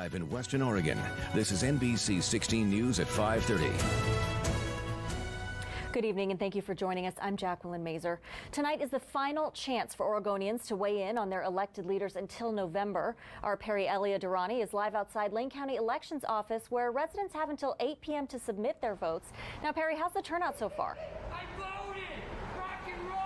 Live in Western Oregon, this is NBC 16 News at 5:30. Good evening and thank you for joining us. I'm Jacqueline Mazer. Tonight is the final chance for Oregonians to weigh in on their elected leaders until November. Our Perry Elia Durrani is live outside Lane County Elections Office, where residents have until 8 p.m. to submit their votes. Now, Perry, how's the turnout so far? I voted! Rock and roll!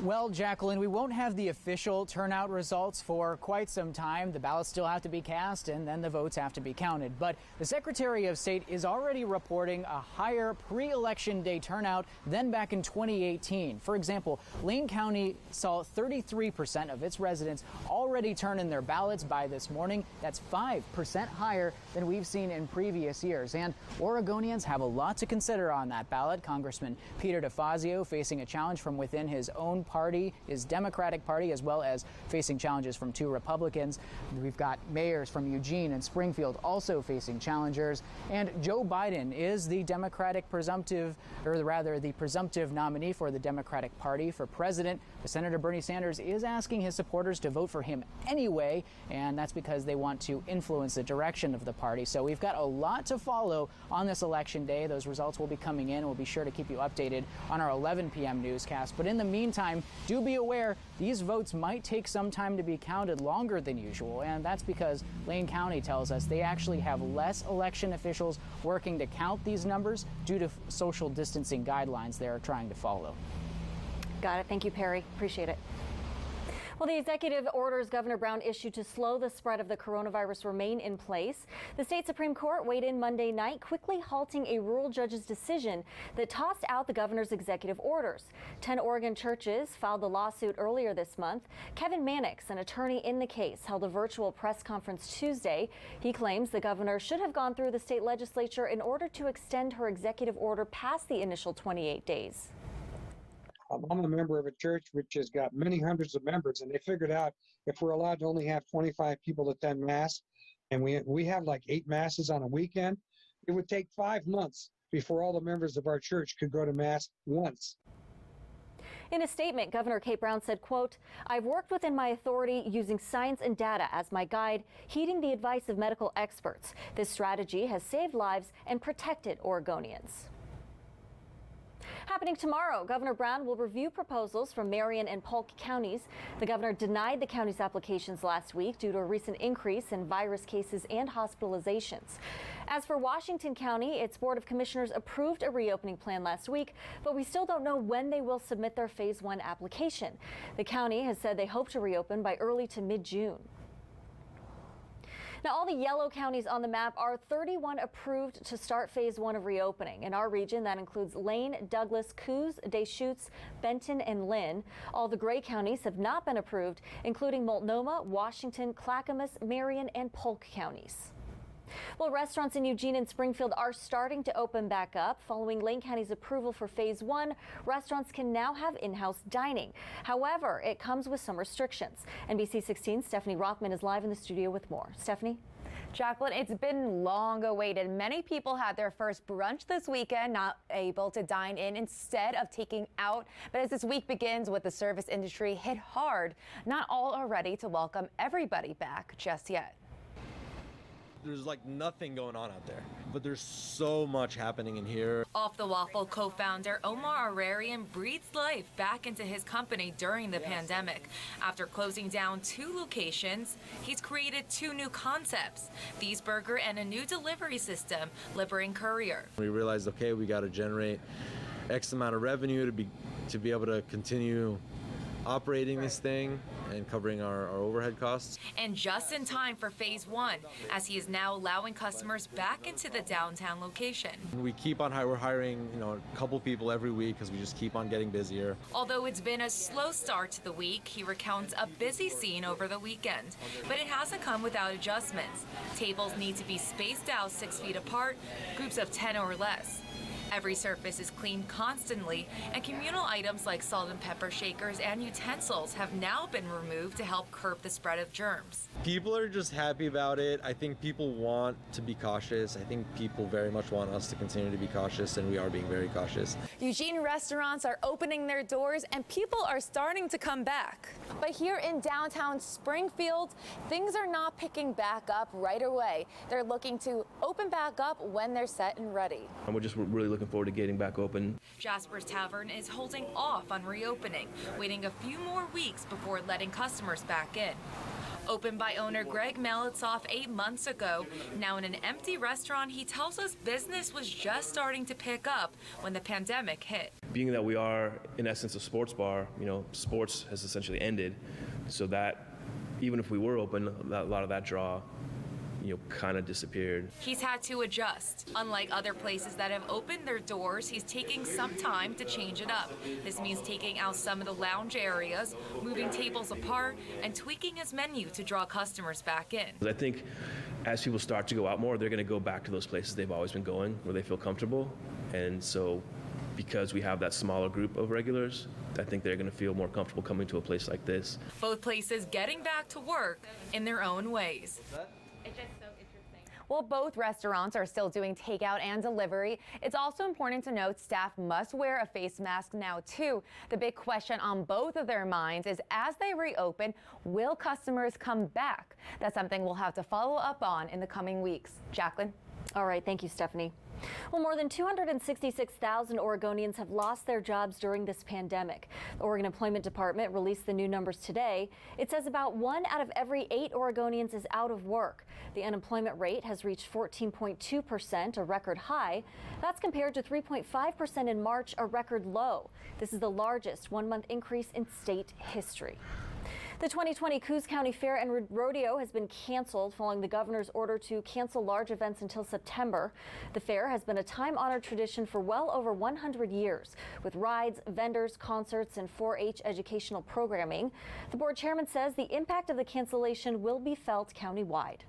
Well, Jacqueline, we won't have the official turnout results for quite some time. The ballots still have to be cast and then the votes have to be counted. But the Secretary of State is already reporting a higher pre-election day turnout than back in 2018. For example, Lane County saw 33% of its residents already turn in their ballots by this morning. That's 5% higher than we've seen in previous years. And Oregonians have a lot to consider on that ballot. Congressman Peter DeFazio facing a challenge from within his own party, his Democratic Party, as well as facing challenges from two Republicans. We've got mayors from Eugene and Springfield also facing challengers. And Joe Biden is the Democratic presumptive, or rather the presumptive nominee for the Democratic Party for president. But Senator Bernie Sanders is asking his supporters to vote for him anyway, and that's because they want to influence the direction of the party. So we've got a lot to follow on this election day. Those results will be coming in. We'll be sure to keep you updated on our 11 p.m. newscast. But in the meantime, do be aware these votes might take some time to be counted, longer than usual, and that's because Lane County tells us they actually have less election officials working to count these numbers due to social distancing guidelines they're trying to follow. Got it. Thank you, Perry. Appreciate it. Well, the executive orders Governor Brown issued to slow the spread of the coronavirus remain in place. The state Supreme Court weighed in Monday night, quickly halting a rural judge's decision that tossed out the governor's executive orders. 10 Oregon churches filed the lawsuit earlier this month. Kevin Mannix, an attorney in the case, held a virtual press conference Tuesday. He claims the governor should have gone through the state legislature in order to extend her executive order past the initial 28 days. I'm a member of a church which has got many hundreds of members, and they figured out if we're allowed to only have 25 people attend Mass, and we have like 8 Masses on a weekend, it would take 5 months before all the members of our church could go to Mass once. In a statement, Governor Kate Brown said, quote, "I've worked within my authority using science and data as my guide, heeding the advice of medical experts. This strategy has saved lives and protected Oregonians." Happening tomorrow, Governor Brown will review proposals from Marion and Polk counties. The governor denied the county's applications last week due to a recent increase in virus cases and hospitalizations. As for Washington County, its Board of Commissioners approved a reopening plan last week, but we still don't know when they will submit their Phase 1 application. The county has said they hope to reopen by early to mid-June. Now, all the yellow counties on the map are 31 approved to start Phase 1 of reopening. In our region, that includes Lane, Douglas, Coos, Deschutes, Benton, and Lynn. All the gray counties have not been approved, including Multnomah, Washington, Clackamas, Marion, and Polk counties. Well, restaurants in Eugene and Springfield are starting to open back up. Following Lane County's approval for Phase 1, restaurants can now have in-house dining. However, it comes with some restrictions. NBC 16's Stephanie Rothman is live in the studio with more. Stephanie? Jacqueline, it's been long awaited. Many people had their first brunch this weekend, not able to dine in instead of taking out. But as this week begins with the service industry hit hard, not all are ready to welcome everybody back just yet. There's like nothing going on out there, but there's so much happening in here. Off the Waffle co-founder Omar Ararian breathed life back into his company during the pandemic. After closing down 2 locations, he's created 2 new concepts, These Burger and a new delivery system, Liberating Courier. We realized, okay, we got to generate X amount of revenue to be able to continue operating this thing and covering our overhead costs. And just in time for Phase 1, as he is now allowing customers back into the downtown location. We keep on we're hiring, a couple people every week because we just keep on getting busier. Although it's been a slow start to the week, he recounts a busy scene over the weekend. But it hasn't come without adjustments. Tables need to be spaced out 6 feet apart, groups of 10 or less. Every surface is cleaned constantly, and communal items like salt and pepper shakers and utensils have now been removed to help curb the spread of germs. People are just happy about it. I think people want to be cautious. I think people very much want us to continue to be cautious, and we are being very cautious. Eugene restaurants are opening their doors and people are starting to come back. But here in downtown Springfield, things are not picking back up right away. They're looking to open back up when they're set and ready. And we're just really looking forward to getting back open. Jasper's Tavern is holding off on reopening, waiting a few more weeks before letting customers back in. Opened by owner Greg Melitzoff 8 months ago, now in an empty restaurant, he tells us business was just starting to pick up when the pandemic hit. Being that we are, in essence, a sports bar, sports has essentially ended, so that even if we were open, a lot of that draw kind of disappeared. He's had to adjust. Unlike other places that have opened their doors, he's taking some time to change it up. This means taking out some of the lounge areas, moving tables apart, and tweaking his menu to draw customers back in. I think as people start to go out more, they're going to go back to those places they've always been going, where they feel comfortable. And so because we have that smaller group of regulars, I think they're going to feel more comfortable coming to a place like this. Both places getting back to work in their own ways. It's just so interesting. While both restaurants are still doing takeout and delivery, it's also important to note staff must wear a face mask now too. The big question on both of their minds is, as they reopen, will customers come back? That's something we'll have to follow up on in the coming weeks. Jacqueline? All right, thank you, Stephanie. Well, more than 266,000 Oregonians have lost their jobs during this pandemic. The Oregon Employment Department released the new numbers today. It says about 1 out of every 8 Oregonians is out of work. The unemployment rate has reached 14.2%, a record high. That's compared to 3.5% in March, a record low. This is the largest one-month increase in state history. The 2020 Coos County Fair and Rodeo has been canceled following the governor's order to cancel large events until September. The fair has been a time-honored tradition for well over 100 years, with rides, vendors, concerts, and 4-H educational programming. The board chairman says the impact of the cancellation will be felt countywide.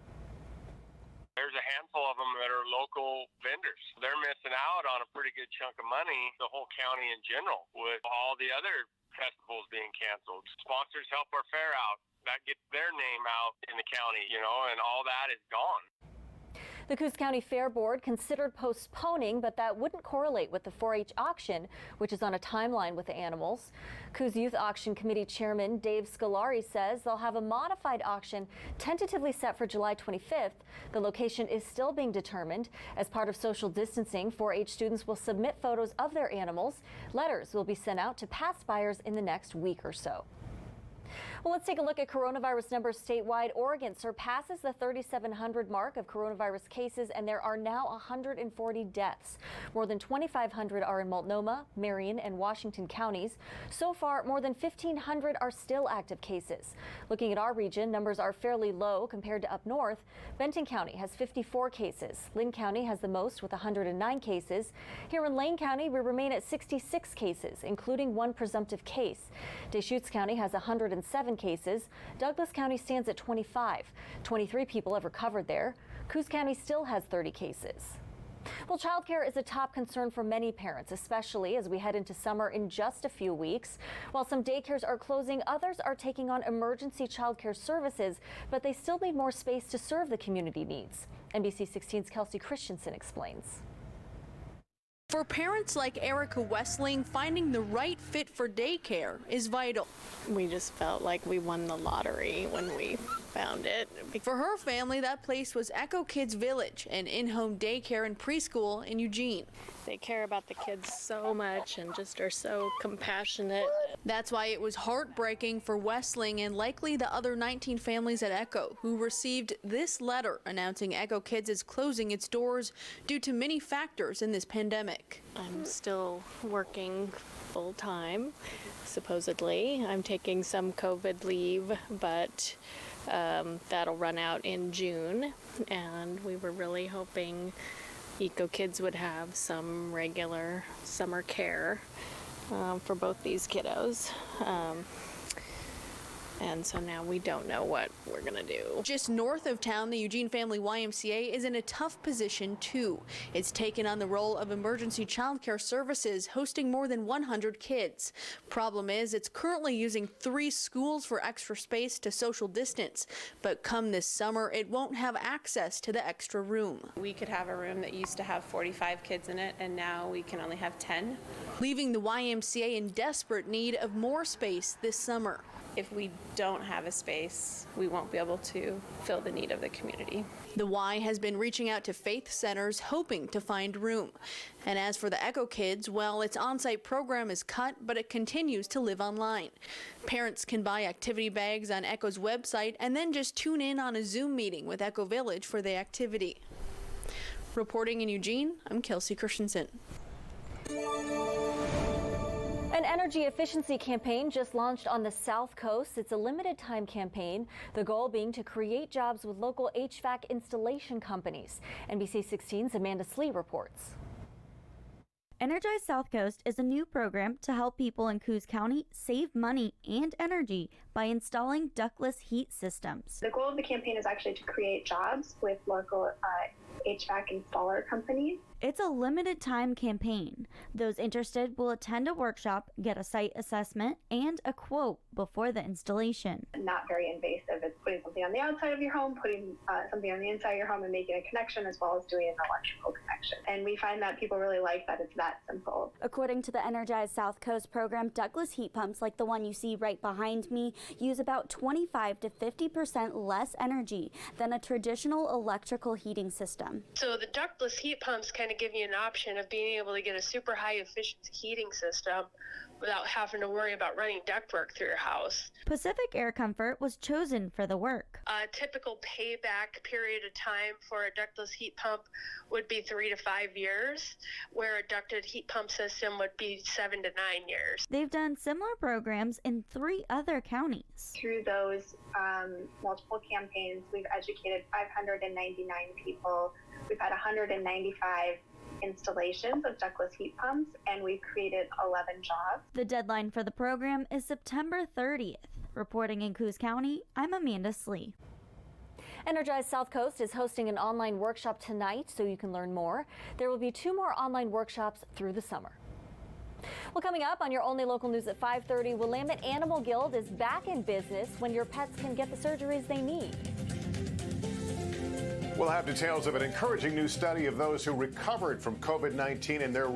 There's a handful of them that are local vendors. They're missing out on a pretty good chunk of money, the whole county in general, with all the other festivals being canceled. Sponsors help our fair out. That gets their name out in the county, and all that is gone. The Coos County Fair Board considered postponing, but that wouldn't correlate with the 4-H auction, which is on a timeline with the animals. Coos Youth Auction Committee Chairman Dave Scolari says they'll have a modified auction tentatively set for July 25th. The location is still being determined. As part of social distancing, 4-H students will submit photos of their animals. Letters will be sent out to past buyers in the next week or so. Well, let's take a look at coronavirus numbers statewide. Oregon surpasses the 3,700 mark of coronavirus cases, and there are now 140 deaths. More than 2,500 are in Multnomah, Marion, and Washington counties. So far, more than 1,500 are still active cases. Looking at our region, numbers are fairly low compared to up north. Benton County has 54 cases. Lynn County has the most with 109 cases. Here in Lane County, we remain at 66 cases, including 1 presumptive case. Deschutes County has 107 cases. Douglas County stands at 25. 23 people have recovered there. Coos County still has 30 cases. Well, childcare is a top concern for many parents, especially as we head into summer in just a few weeks. While some daycares are closing, others are taking on emergency childcare services, but they still need more space to serve the community needs. NBC 16's Kelsey Christensen explains. For parents like Erica Westling, finding the right fit for daycare is vital. We just felt like we won the lottery when we found it. For her family, that place was Echo Kids Village, an in-home daycare and preschool in Eugene. They care about the kids so much and just are so compassionate. That's why it was heartbreaking for Westling and likely the other 19 families at Echo who received this letter announcing Echo Kids is closing its doors due to many factors in this pandemic. I'm still working full-time, supposedly. I'm taking some COVID leave, but that'll run out in June, and we were really hoping Eco Kids would have some regular summer care for both these kiddos. And so now we don't know what we're going to do. Just north of town, the Eugene Family YMCA is in a tough position too. It's taken on the role of emergency child care services, hosting more than 100 kids. Problem is, it's currently using 3 schools for extra space to social distance. But come this summer, it won't have access to the extra room. We could have a room that used to have 45 kids in it, and now we can only have 10. Leaving the YMCA in desperate need of more space this summer. If we don't have a space, we won't be able to fill the need of the community. The Y has been reaching out to faith centers hoping to find room. And as for the Echo Kids, well, its on-site program is cut, but it continues to live online. Parents can buy activity bags on Echo's website and then just tune in on a Zoom meeting with Echo Village for the activity. Reporting in Eugene, I'm Kelsey Christensen. An energy efficiency campaign just launched on the South Coast. It's a limited time campaign, the goal being to create jobs with local HVAC installation companies. NBC 16's Amanda Slee reports. Energize South Coast is a new program to help people in Coos County save money and energy by installing ductless heat systems. The goal of the campaign is actually to create jobs with local HVAC installer companies. It's a limited time campaign. Those interested will attend a workshop, get a site assessment, and a quote before the installation. Not very invasive. It's putting something on the outside of your home, putting something on the inside of your home and making a connection, as well as doing an electrical connection. And we find that people really like that it's that simple. According to the Energize South Coast program, ductless heat pumps like the one you see right behind me use about 25 to 50% less energy than a traditional electrical heating system. So the ductless heat pumps kind of give you an option of being able to get a super high efficiency heating system without having to worry about running ductwork through your house. Pacific Air Comfort was chosen for the work. A typical payback period of time for a ductless heat pump would be 3 to 5 years, where a ducted heat pump system would be 7 to 9 years. They've done similar programs in 3 other counties. Through those multiple campaigns, we've educated 599 people. We've had 195 installations of ductless heat pumps, and we've created 11 jobs. The deadline for the program is September 30th. Reporting in Coos County, I'm Amanda Slee. Energize South Coast is hosting an online workshop tonight, so you can learn more. There will be 2 more online workshops through the summer. Well, coming up on your only local news at 5:30, Willamette Animal Guild is back in business when your pets can get the surgeries they need. We'll have details of an encouraging new study of those who recovered from COVID-19 and their